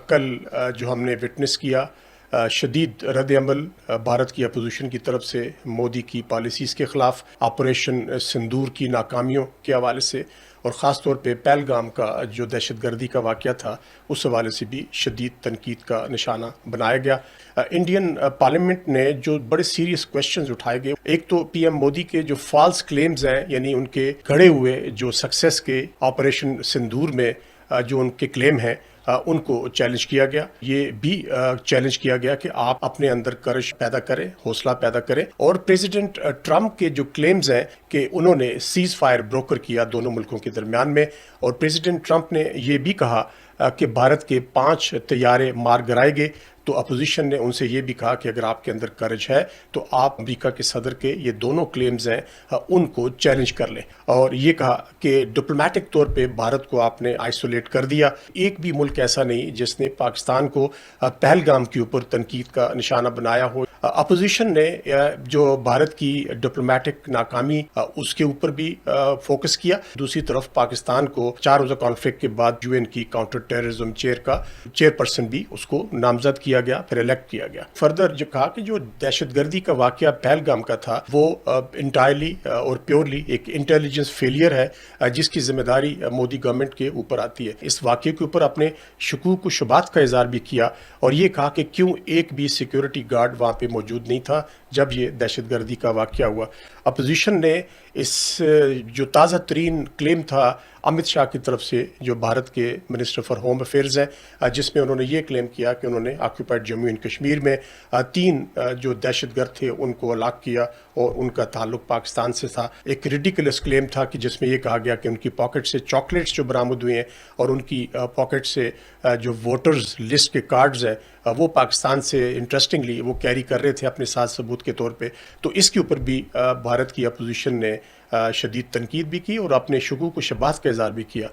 کل جو ہم نے وٹنس کیا شدید رد عمل بھارت کی اپوزیشن کی طرف سے مودی کی پالیسیز کے خلاف، آپریشن سندور کی ناکامیوں کے حوالے سے، اور خاص طور پہ پہلگام کا جو دہشت گردی کا واقعہ تھا اس حوالے سے بھی شدید تنقید کا نشانہ بنایا گیا۔ انڈین پارلیمنٹ نے جو بڑے سیریس کویشچنز اٹھائے گئے، ایک تو پی ایم مودی کے جو فالس کلیمز ہیں، یعنی ان کے گھڑے ہوئے جو سکسیس کے آپریشن سندور میں جو ان کے کلیم ہیں ان کو چیلنج کیا گیا۔ یہ بھی چیلنج کیا گیا کہ آپ اپنے اندر کرش پیدا کریں، حوصلہ پیدا کریں، اور پریزیڈنٹ ٹرمپ کے جو کلیمز ہیں کہ انہوں نے سیز فائر بروکر کیا دونوں ملکوں کے درمیان میں، اور پریزیڈنٹ ٹرمپ نے یہ بھی کہا کہ بھارت کے 5 طیارے مار گرائے گئے۔ تو اپوزیشن نے ان سے یہ بھی کہا کہ اگر آپ کے اندر کرج ہے تو آپ امریکہ کے صدر کے یہ دونوں کلیمز ہیں ان کو چیلنج کر لیں، اور یہ کہا کہ ڈپلومیٹک طور پہ بھارت کو آپ نے آئسولیٹ کر دیا۔ ایک بھی ملک ایسا نہیں جس نے پاکستان کو پہلگام کے اوپر تنقید کا نشانہ بنایا ہو۔ اپوزیشن نے جو بھارت کی ڈپلومیٹک ناکامی اس کے اوپر بھی فوکس کیا۔ دوسری طرف پاکستان کو 4 روزہ کانفلکٹ کے بعد یو این کی کاؤنٹر ٹیررزم چیئرپرسن بھی اس کو نامزد کیا گیا، پھر الیکٹ کیا گیا۔ فردر جو کہا کہ جو دہشت گردی کا واقعہ پہلگام کا تھا وہ انٹائرلی اور پیورلی ایک انٹیلیجنس فیلئر ہے جس کی ذمہ داری مودی گورنمنٹ کے اوپر آتی ہے۔ اس واقعے کے اوپر اپنے شکوک و شبہات کا اظہار بھی کیا، اور یہ کہا کہ کیوں ایک بھی سیکیورٹی گارڈ وہاں پہ موجود نہیں تھا جب یہ دہشت گردی کا واقعہ ہوا۔ اپوزیشن نے اس جو تازہ ترین کلیم تھا امت شاہ کی طرف سے، جو بھارت کے منسٹر فار ہوم افیئرز ہیں، جس میں انہوں نے یہ کلیم کیا کہ انہوں نے آکوپائڈ جموں اینڈ کشمیر میں 3 جو دہشت گرد تھے ان کو ہلاک کیا اور ان کا تعلق پاکستان سے تھا۔ ایک ریڈیکولس کلیم تھا کہ جس میں یہ کہا گیا کہ ان کی پاکٹ سے چاکلیٹس جو برآمد ہوئے ہیں اور ان کی پاکٹ سے جو ووٹرز لسٹ کے کارڈز ہیں وہ پاکستان سے انٹرسٹنگلی وہ کیری کر رہے تھے اپنے ساتھ ثبوت کے طور پہ۔ تو اس کے اوپر بھی بھارت کی اپوزیشن نے شدید تنقید بھی کی اور اپنے شکوک و شبہات کا اظہار بھی کیا۔